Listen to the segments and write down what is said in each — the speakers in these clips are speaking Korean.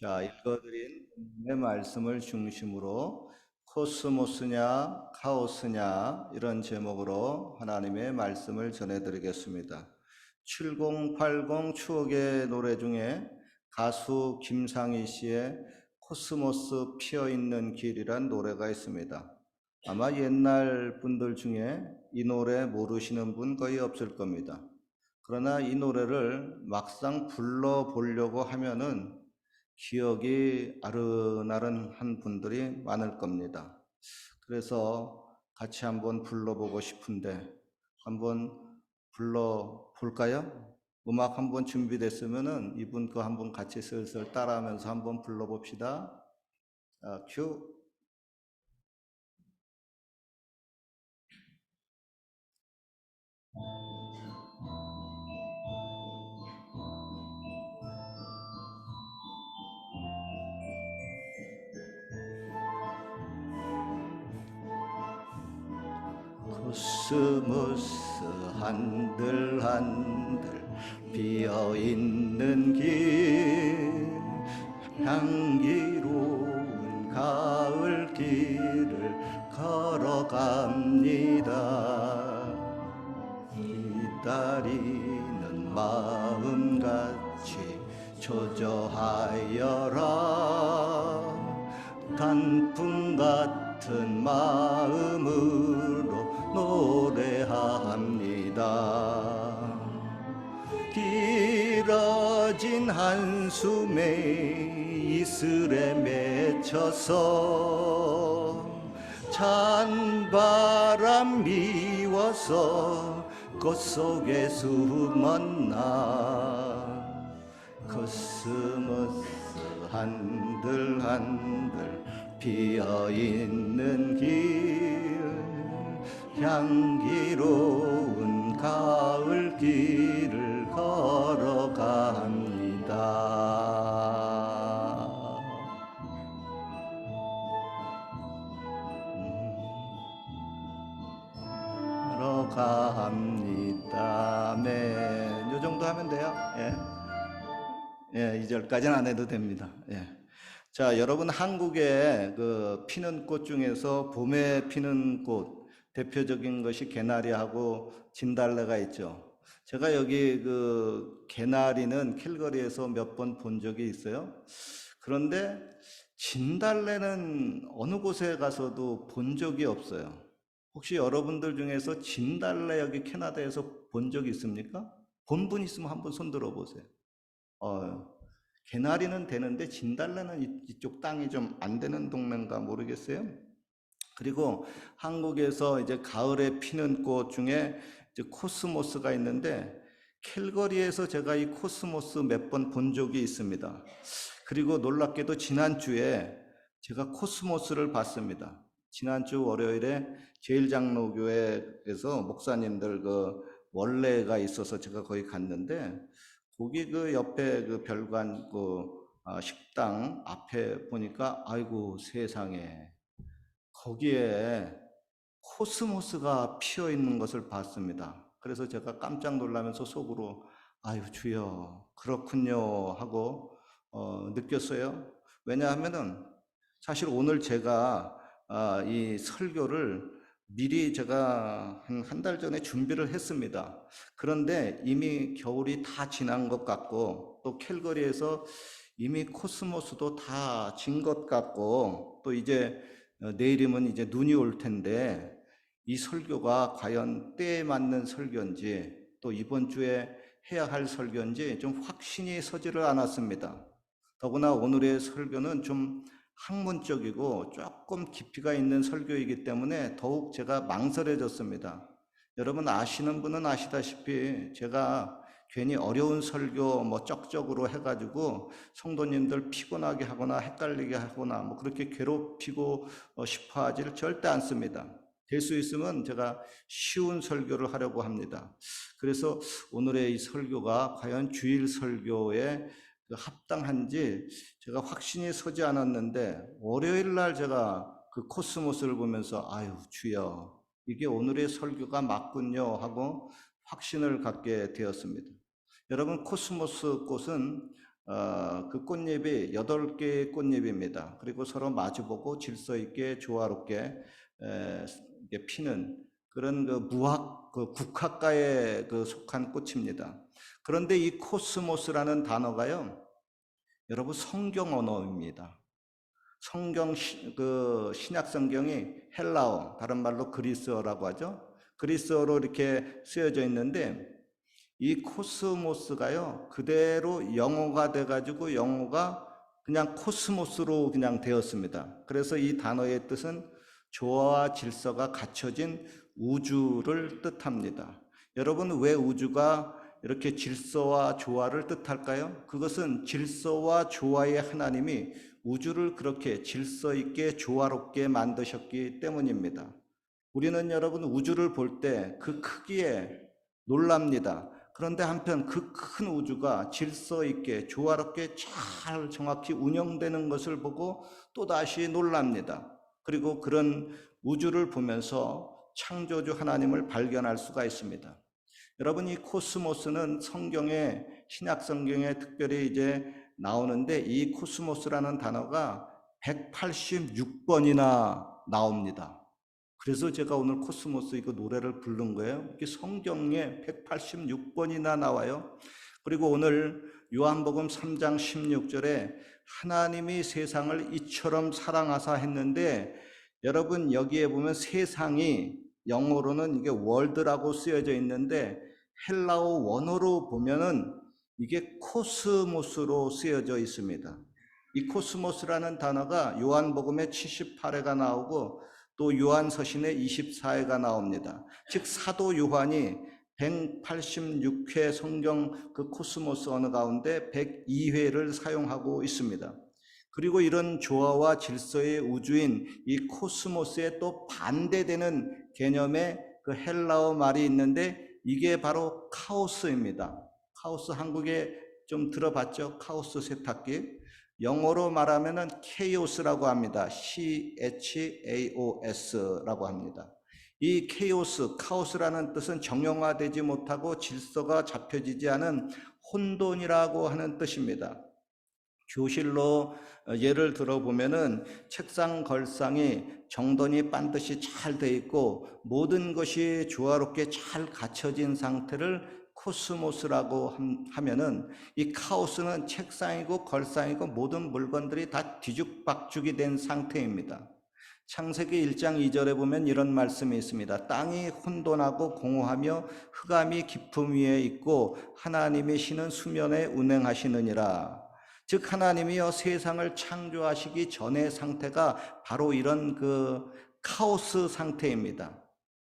자, 읽어드린 내 말씀을 중심으로 코스모스냐 카오스냐 이런 제목으로 하나님의 말씀을 전해드리겠습니다. 7080 추억의 노래 중에 가수 김상희 씨의 코스모스 피어있는 길이란 노래가 있습니다. 아마 옛날 분들 중에 이 노래 모르시는 분 거의 없을 겁니다. 그러나 이 노래를 막상 불러보려고 하면은 기억이 아른아른한 분들이 많을 겁니다. 그래서 같이 한번 불러보고 싶은데 한번 불러볼까요? 음악 한번 준비됐으면은 이분 거 한번 같이 슬슬 따라하면서 한번 불러봅시다. 자, 큐. 코스모스 한들한들 피어있는 길, 향기로운 가을 길을 걸어갑니다. 기다리는 마음같이 초조하여라. 단풍 같은 마음으로 노래합니다. 길어진 한숨에 이슬에 맺혀서 찬바람 미워서 꽃 속에 숨었나. 코스모스 한들한들 피어있는 길, 향기로운 가을 길을 걸어갑니다. 걸어갑니다. 네, 요 정도 하면 돼요. 예. 예, 2절까지는 안 해도 됩니다. 예. 자, 여러분 한국의 그 피는 꽃 중에서 봄에 피는 꽃 대표적인 것이 개나리하고 진달래가 있죠. 제가 여기 그 개나리는 캘거리에서 몇 번 본 적이 있어요. 그런데 진달래는 어느 곳에 가서도 본 적이 없어요. 혹시 여러분들 중에서 진달래 여기 캐나다에서 본 적 있습니까? 본 분 있으면 한번 손 들어 보세요. 어, 개나리는 되는데 진달래는 이쪽 땅이 좀 안 되는 동네인가 모르겠어요. 그리고 한국에서 이제 가을에 피는 꽃 중에 이제 코스모스가 있는데 캘거리에서 제가 이 코스모스 몇 번 본 적이 있습니다. 그리고 놀랍게도 지난주에 제가 코스모스를 봤습니다. 지난주 월요일에 제일장로교회에서 목사님들 그 원래가 있어서 제가 거기 갔는데 거기 그 옆에 그 별관 그 식당 앞에 보니까 아이고 세상에 거기에 코스모스가 피어 있는 것을 봤습니다. 그래서 제가 깜짝 놀라면서 속으로 아유 주여 그렇군요 하고 느꼈어요. 왜냐하면은 사실 오늘 제가 이 설교를 미리 제가 한 달 전에 준비를 했습니다. 그런데 이미 겨울이 다 지난 것 같고 또 캘거리에서 이미 코스모스도 다 진 것 같고 또 이제 내일이면 이제 눈이 올 텐데 이 설교가 과연 때에 맞는 설교인지 또 이번 주에 해야 할 설교인지 좀 확신이 서지를 않았습니다. 더구나 오늘의 설교는 좀 학문적이고 조금 깊이가 있는 설교이기 때문에 더욱 제가 망설여졌습니다. 여러분 아시는 분은 아시다시피 제가 괜히 어려운 설교 뭐 쩍쩍으로 해가지고 성도님들 피곤하게 하거나 헷갈리게 하거나 뭐 그렇게 괴롭히고 싶어 하지를 절대 않습니다. 될 수 있으면 제가 쉬운 설교를 하려고 합니다. 그래서 오늘의 이 설교가 과연 주일 설교에 합당한지 제가 확신이 서지 않았는데 월요일 날 제가 그 코스모스를 보면서 아유 주여 이게 오늘의 설교가 맞군요 하고 확신을 갖게 되었습니다. 여러분 코스모스 꽃은 그 꽃잎이 8개의 꽃잎입니다. 그리고 서로 마주보고 질서 있게 조화롭게 이렇게 피는 그런 그 무학, 그 국학과에 그 속한 꽃입니다. 그런데 이 코스모스라는 단어가요, 여러분 성경 언어입니다. 그 신약 성경이 헬라어, 다른 말로 그리스어라고 하죠. 그리스어로 이렇게 쓰여져 있는데 이 코스모스가요, 그대로 영어가 돼가지고 영어가 그냥 코스모스로 그냥 되었습니다. 그래서 이 단어의 뜻은 조화와 질서가 갖춰진 우주를 뜻합니다. 여러분, 왜 우주가 이렇게 질서와 조화를 뜻할까요? 그것은 질서와 조화의 하나님이 우주를 그렇게 질서 있게 조화롭게 만드셨기 때문입니다. 우리는 여러분 우주를 볼 때 그 크기에 놀랍니다. 그런데 한편 그 큰 우주가 질서 있게 조화롭게 잘 정확히 운영되는 것을 보고 또다시 놀랍니다. 그리고 그런 우주를 보면서 창조주 하나님을 발견할 수가 있습니다. 여러분, 이 코스모스는 성경에, 신약 성경에 특별히 이제 나오는데 이 코스모스라는 단어가 186번이나 나옵니다. 그래서 제가 오늘 코스모스 이거 노래를 부른 거예요. 이게 성경에 186번이나 나와요. 그리고 오늘 요한복음 3장 16절에 하나님이 세상을 이처럼 사랑하사 했는데, 여러분 여기에 보면 세상이 영어로는 이게 월드라고 쓰여져 있는데 헬라어 원어로 보면은 이게 코스모스로 쓰여져 있습니다. 이 코스모스라는 단어가 요한복음에 78회가 나오고 또 요한서신에 24회가 나옵니다. 즉 사도 요한이 186회 성경 그 코스모스 언어 가운데 102회를 사용하고 있습니다. 그리고 이런 조화와 질서의 우주인 이 코스모스에 또 반대되는 개념의 그 헬라어 말이 있는데 이게 바로 카오스입니다. 카오스 한국에 좀 들어봤죠? 카오스 세탁기. 영어로 말하면은 케이오스라고 합니다. CHAOS라고 합니다. 이 케이오스, 카오스라는 뜻은 정형화되지 못하고 질서가 잡혀지지 않은 혼돈이라고 하는 뜻입니다. 교실로 예를 들어보면은 책상 걸상이 정돈이 반드시 잘 돼 있고 모든 것이 조화롭게 잘 갖춰진 상태를 코스모스라고 하면은 이 카오스는 책상이고 걸상이고 모든 물건들이 다 뒤죽박죽이 된 상태입니다. 창세기 1장 2절에 보면 이런 말씀이 있습니다. 땅이 혼돈하고 공허하며 흑암이 깊음 위에 있고 하나님의 신은 수면에 운행하시느니라. 즉 하나님이여 세상을 창조하시기 전의 상태가 바로 이런 그 카오스 상태입니다.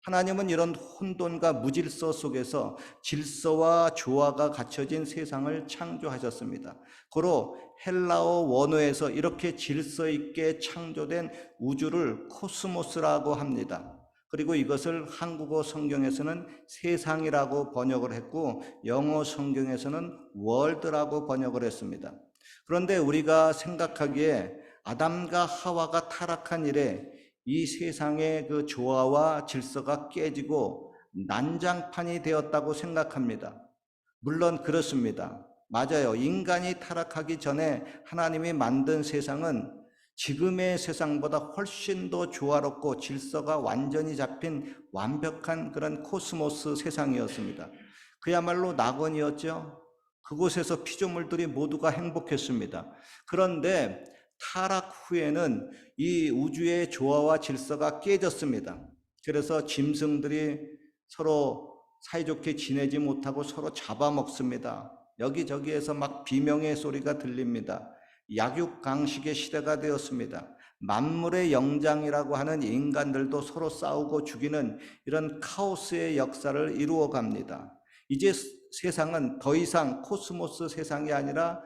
하나님은 이런 혼돈과 무질서 속에서 질서와 조화가 갖춰진 세상을 창조하셨습니다. 고로 헬라어 원어에서 이렇게 질서 있게 창조된 우주를 코스모스라고 합니다. 그리고 이것을 한국어 성경에서는 세상이라고 번역을 했고 영어 성경에서는 월드라고 번역을 했습니다. 그런데 우리가 생각하기에 아담과 하와가 타락한 이래 이 세상의 그 조화와 질서가 깨지고 난장판이 되었다고 생각합니다. 물론 그렇습니다. 맞아요. 인간이 타락하기 전에 하나님이 만든 세상은 지금의 세상보다 훨씬 더 조화롭고 질서가 완전히 잡힌 완벽한 그런 코스모스 세상이었습니다. 그야말로 낙원이었죠. 그곳에서 피조물들이 모두가 행복했습니다. 그런데 타락 후에는 이 우주의 조화와 질서가 깨졌습니다. 그래서 짐승들이 서로 사이좋게 지내지 못하고 서로 잡아먹습니다. 여기저기에서 막 비명의 소리가 들립니다. 약육강식의 시대가 되었습니다. 만물의 영장이라고 하는 인간들도 서로 싸우고 죽이는 이런 카오스의 역사를 이루어 갑니다. 이제 세상은 더 이상 코스모스 세상이 아니라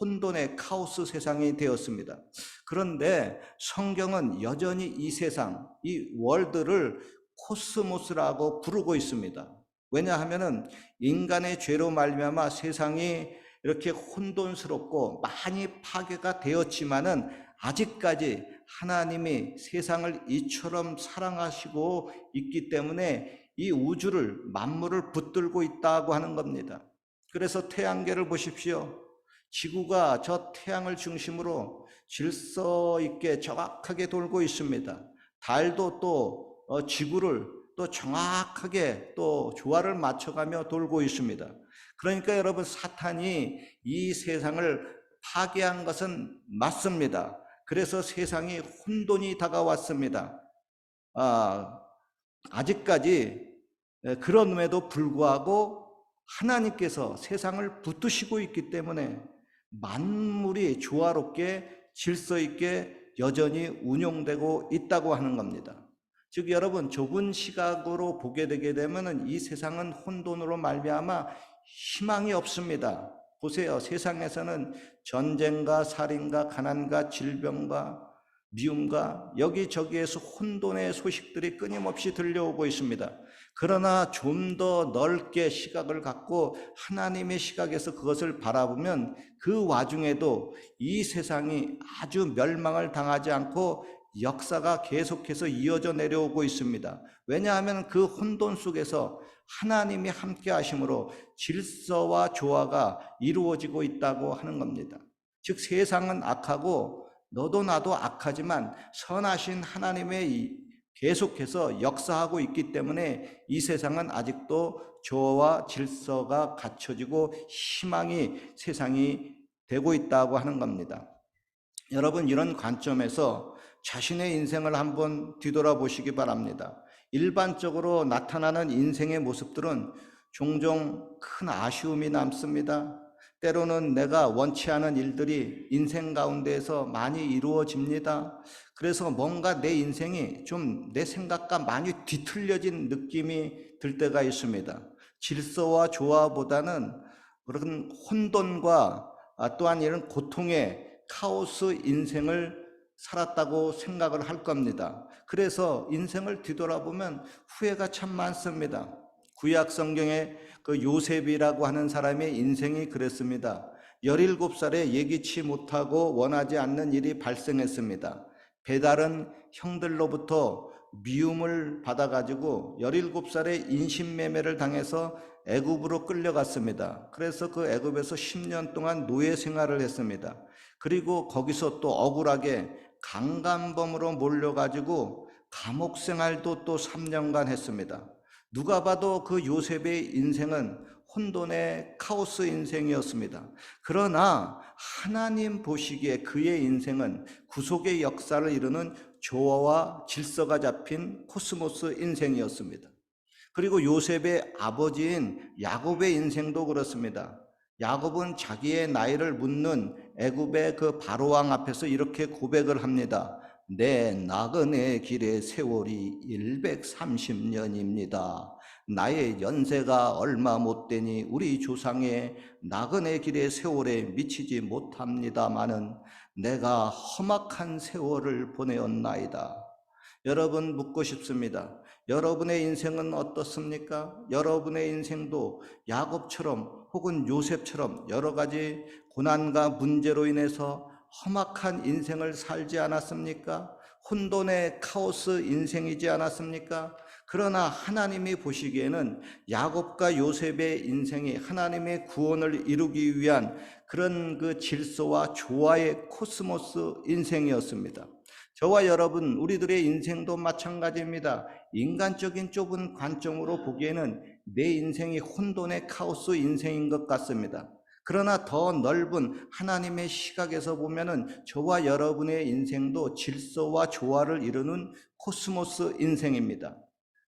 혼돈의 카오스 세상이 되었습니다. 그런데 성경은 여전히 이 세상, 이 월드를 코스모스라고 부르고 있습니다. 왜냐하면은 인간의 죄로 말미암아 세상이 이렇게 혼돈스럽고 많이 파괴가 되었지만은 아직까지 하나님이 세상을 이처럼 사랑하시고 있기 때문에 이 우주를 만물을 붙들고 있다고 하는 겁니다. 그래서 태양계를 보십시오. 지구가 저 태양을 중심으로 질서 있게 정확하게 돌고 있습니다. 달도 또 지구를 또 정확하게 또 조화를 맞춰가며 돌고 있습니다. 그러니까 여러분, 사탄이 이 세상을 파괴한 것은 맞습니다. 그래서 세상이 혼돈이 다가왔습니다. 아직까지 그럼에도 불구하고 하나님께서 세상을 붙드시고 있기 때문에 만물이 조화롭게 질서 있게 여전히 운용되고 있다고 하는 겁니다. 즉 여러분, 좁은 시각으로 보게 되게 되면 이 세상은 혼돈으로 말미암아 희망이 없습니다. 보세요. 세상에서는 전쟁과 살인과 가난과 질병과 미움과 여기저기에서 혼돈의 소식들이 끊임없이 들려오고 있습니다. 그러나 좀 더 넓게 시각을 갖고 하나님의 시각에서 그것을 바라보면 그 와중에도 이 세상이 아주 멸망을 당하지 않고 역사가 계속해서 이어져 내려오고 있습니다. 왜냐하면 그 혼돈 속에서 하나님이 함께 하심으로 질서와 조화가 이루어지고 있다고 하는 겁니다. 즉 세상은 악하고 너도 나도 악하지만 선하신 하나님의 계속해서 역사하고 있기 때문에 이 세상은 아직도 조화와 질서가 갖춰지고 희망이 세상이 되고 있다고 하는 겁니다. 여러분, 이런 관점에서 자신의 인생을 한번 뒤돌아보시기 바랍니다. 일반적으로 나타나는 인생의 모습들은 종종 큰 아쉬움이 남습니다. 때로는 내가 원치 않은 일들이 인생 가운데에서 많이 이루어집니다. 그래서 뭔가 내 인생이 좀 내 생각과 많이 뒤틀려진 느낌이 들 때가 있습니다. 질서와 조화보다는 그런 혼돈과 또한 이런 고통의 카오스 인생을 살았다고 생각을 할 겁니다. 그래서 인생을 뒤돌아보면 후회가 참 많습니다. 구약 성경에 그 요셉이라고 하는 사람의 인생이 그랬습니다. 17살에 예기치 못하고 원하지 않는 일이 발생했습니다. 배달은 형들로부터 미움을 받아가지고 17살에 인신매매를 당해서 애굽으로 끌려갔습니다. 그래서 그 애굽에서 10년 동안 노예 생활을 했습니다. 그리고 거기서 또 억울하게 강간범으로 몰려가지고 감옥 생활도 또 3년간 했습니다. 누가 봐도 그 요셉의 인생은 혼돈의 카오스 인생이었습니다. 그러나 하나님 보시기에 그의 인생은 구속의 역사를 이루는 조화와 질서가 잡힌 코스모스 인생이었습니다. 그리고 요셉의 아버지인 야곱의 인생도 그렇습니다. 야곱은 자기의 나이를 묻는 애굽의 그 바로왕 앞에서 이렇게 고백을 합니다. 내 나그네 길의 세월이 130년입니다. 나의 연세가 얼마 못 되니 우리 조상의 나그네 길의 세월에 미치지 못합니다마는 내가 험악한 세월을 보내었나이다. 여러분, 묻고 싶습니다. 여러분의 인생은 어떻습니까? 여러분의 인생도 야곱처럼 혹은 요셉처럼 여러 가지 고난과 문제로 인해서 험악한 인생을 살지 않았습니까? 혼돈의 카오스 인생이지 않았습니까? 그러나 하나님이 보시기에는 야곱과 요셉의 인생이 하나님의 구원을 이루기 위한 그런 그 질서와 조화의 코스모스 인생이었습니다. 저와 여러분, 우리들의 인생도 마찬가지입니다. 인간적인 좁은 관점으로 보기에는 내 인생이 혼돈의 카오스 인생인 것 같습니다. 그러나 더 넓은 하나님의 시각에서 보면은 저와 여러분의 인생도 질서와 조화를 이루는 코스모스 인생입니다.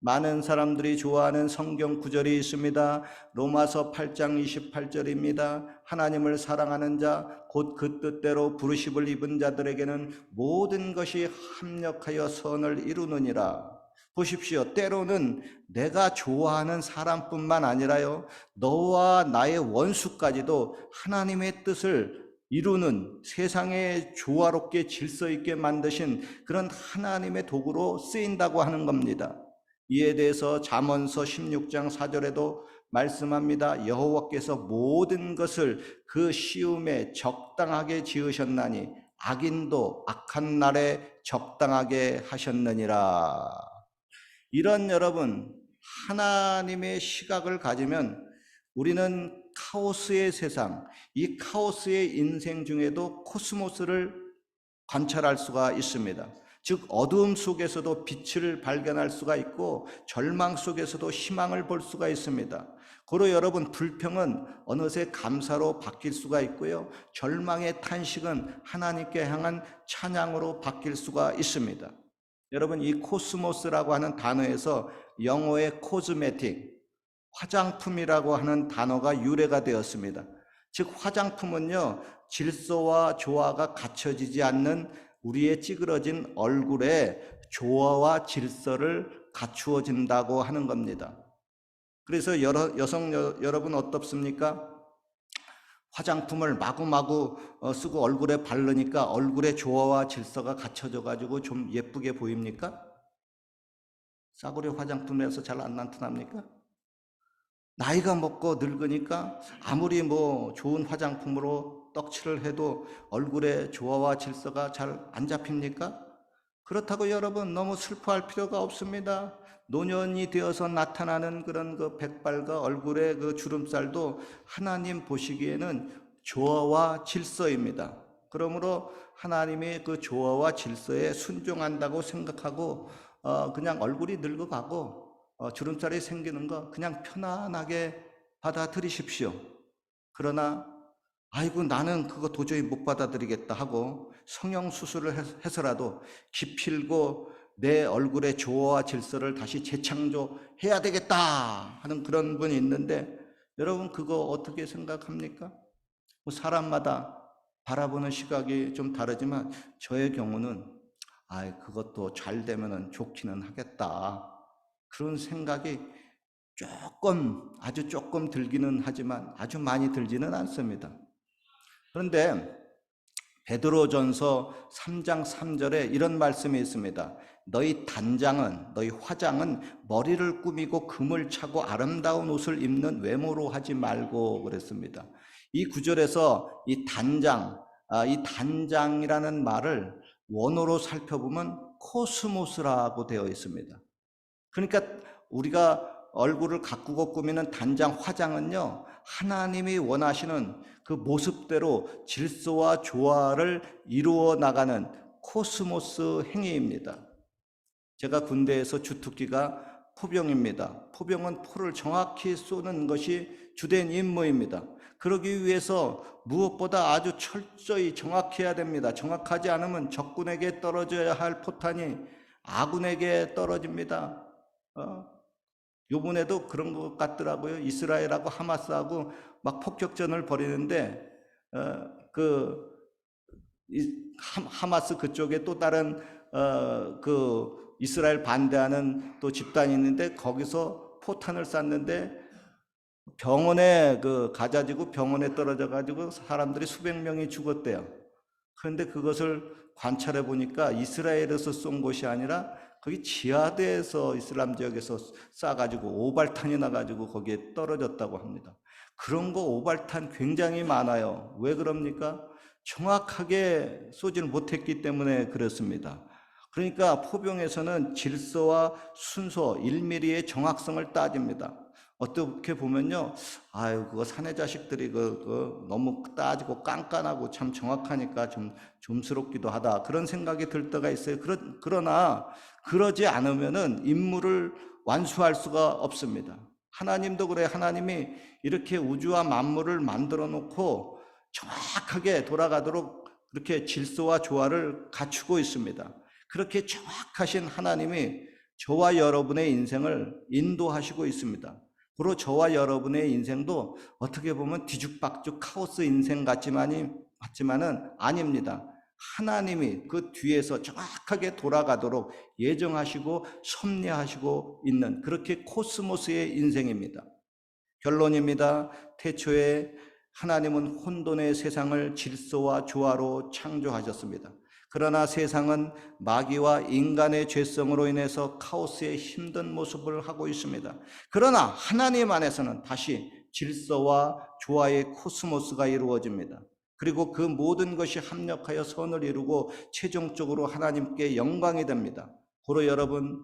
많은 사람들이 좋아하는 성경 구절이 있습니다. 로마서 8장 28절입니다. 하나님을 사랑하는 자, 곧 그 뜻대로 부르심을 입은 자들에게는 모든 것이 합력하여 선을 이루느니라. 보십시오. 때로는 내가 좋아하는 사람뿐만 아니라요, 너와 나의 원수까지도 하나님의 뜻을 이루는, 세상에 조화롭게 질서 있게 만드신 그런 하나님의 도구로 쓰인다고 하는 겁니다. 이에 대해서 잠언서 16장 4절에도 말씀합니다. 여호와께서 모든 것을 그 시음에 적당하게 지으셨나니 악인도 악한 날에 적당하게 하셨느니라. 이런 여러분, 하나님의 시각을 가지면 우리는 카오스의 세상, 이 카오스의 인생 중에도 코스모스를 관찰할 수가 있습니다. 즉 어두움 속에서도 빛을 발견할 수가 있고 절망 속에서도 희망을 볼 수가 있습니다. 고로 여러분, 불평은 어느새 감사로 바뀔 수가 있고요, 절망의 탄식은 하나님께 향한 찬양으로 바뀔 수가 있습니다. 여러분, 이 코스모스라고 하는 단어에서 영어의 코스메틱, 화장품이라고 하는 단어가 유래가 되었습니다. 즉 화장품은요, 질서와 조화가 갖춰지지 않는 우리의 찌그러진 얼굴에 조화와 질서를 갖추어진다고 하는 겁니다. 그래서 여성 여러분 어떻습니까? 화장품을 마구마구 쓰고 얼굴에 바르니까 얼굴에 조화와 질서가 갖춰져 가지고 좀 예쁘게 보입니까? 싸구려 화장품에서 잘 안 나타납니까? 나이가 먹고 늙으니까 아무리 좋은 화장품으로 떡칠을 해도 얼굴에 조화와 질서가 잘 안 잡힙니까? 그렇다고 여러분 너무 슬퍼할 필요가 없습니다. 노년이 되어서 나타나는 그런 그 백발과 얼굴의 그 주름살도 하나님 보시기에는 조화와 질서입니다. 그러므로 하나님의 그 조화와 질서에 순종한다고 생각하고 그냥 얼굴이 늙어가고 주름살이 생기는 거 그냥 편안하게 받아들이십시오. 그러나 아이고 나는 그거 도저히 못 받아들이겠다 하고 성형수술을 해서라도 기필고 내 얼굴의 조화와 질서를 다시 재창조해야 되겠다 하는 그런 분이 있는데, 여러분 그거 어떻게 생각합니까? 사람마다 바라보는 시각이 좀 다르지만 저의 경우는 그것도 잘 되면 좋기는 하겠다, 그런 생각이 아주 조금 들기는 하지만 아주 많이 들지는 않습니다. 그런데 베드로전서 3장 3절에 이런 말씀이 있습니다. 너희 화장은 머리를 꾸미고 금을 차고 아름다운 옷을 입는 외모로 하지 말고 그랬습니다. 이 구절에서 이 단장이라는 말을 원어로 살펴보면 코스모스라고 되어 있습니다. 그러니까 우리가 얼굴을 가꾸고 꾸미는 단장 화장은요, 하나님이 원하시는 그 모습대로 질서와 조화를 이루어 나가는 코스모스 행위입니다. 제가 군대에서 주특기가 포병입니다. 포병은 포를 정확히 쏘는 것이 주된 임무입니다. 그러기 위해서 무엇보다 아주 철저히 정확해야 됩니다. 정확하지 않으면 적군에게 떨어져야 할 포탄이 아군에게 떨어집니다. 요번에도 그런 것 같더라고요. 이스라엘하고 하마스하고 막 폭격전을 벌이는데 하마스 그쪽에 또 다른 이스라엘 반대하는 또 집단이 있는데 거기서 포탄을 쐈는데 가자지구 병원에 떨어져 가지고 사람들이 수백 명이 죽었대요. 그런데 그것을 관찰해 보니까 이스라엘에서 쏜 것이 아니라 거기 지하드에서 이슬람 지역에서 쏴가지고 오발탄이 나가지고 거기에 떨어졌다고 합니다. 그런 거 오발탄 굉장히 많아요. 왜 그럽니까? 정확하게 쏘지를 못했기 때문에 그렇습니다. 그러니까 포병에서는 질서와 순서 1mm의 정확성을 따집니다. 어떻게 보면요, 그거 사내 자식들이 너무 따지고 깐깐하고 참 정확하니까 좀 좀스럽기도 하다, 그런 생각이 들 때가 있어요. 그러나 그러지 않으면은 임무를 완수할 수가 없습니다. 하나님도 그래. 하나님이 이렇게 우주와 만물을 만들어 놓고 정확하게 돌아가도록 그렇게 질서와 조화를 갖추고 있습니다. 그렇게 정확하신 하나님이 저와 여러분의 인생을 인도하시고 있습니다. 그리고 저와 여러분의 인생도 어떻게 보면 뒤죽박죽 카오스 인생 같지만은 아닙니다. 하나님이 그 뒤에서 정확하게 돌아가도록 예정하시고 섭리하시고 있는 그렇게 코스모스의 인생입니다. 결론입니다. 태초에 하나님은 혼돈의 세상을 질서와 조화로 창조하셨습니다. 그러나 세상은 마귀와 인간의 죄성으로 인해서 카오스의 힘든 모습을 하고 있습니다. 그러나 하나님 안에서는 다시 질서와 조화의 코스모스가 이루어집니다. 그리고 그 모든 것이 합력하여 선을 이루고 최종적으로 하나님께 영광이 됩니다. 고로 여러분,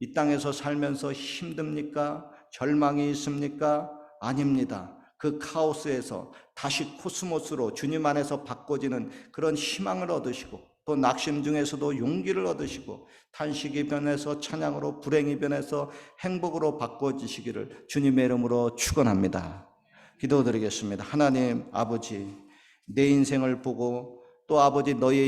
이 땅에서 살면서 힘듭니까? 절망이 있습니까? 아닙니다. 그 카오스에서 다시 코스모스로 주님 안에서 바꿔지는 그런 희망을 얻으시고, 또 낙심 중에서도 용기를 얻으시고, 탄식이 변해서 찬양으로, 불행이 변해서 행복으로 바꿔지시기를 주님의 이름으로 축원합니다. 기도드리겠습니다. 하나님 아버지, 내 인생을 보고 또 아버지 너의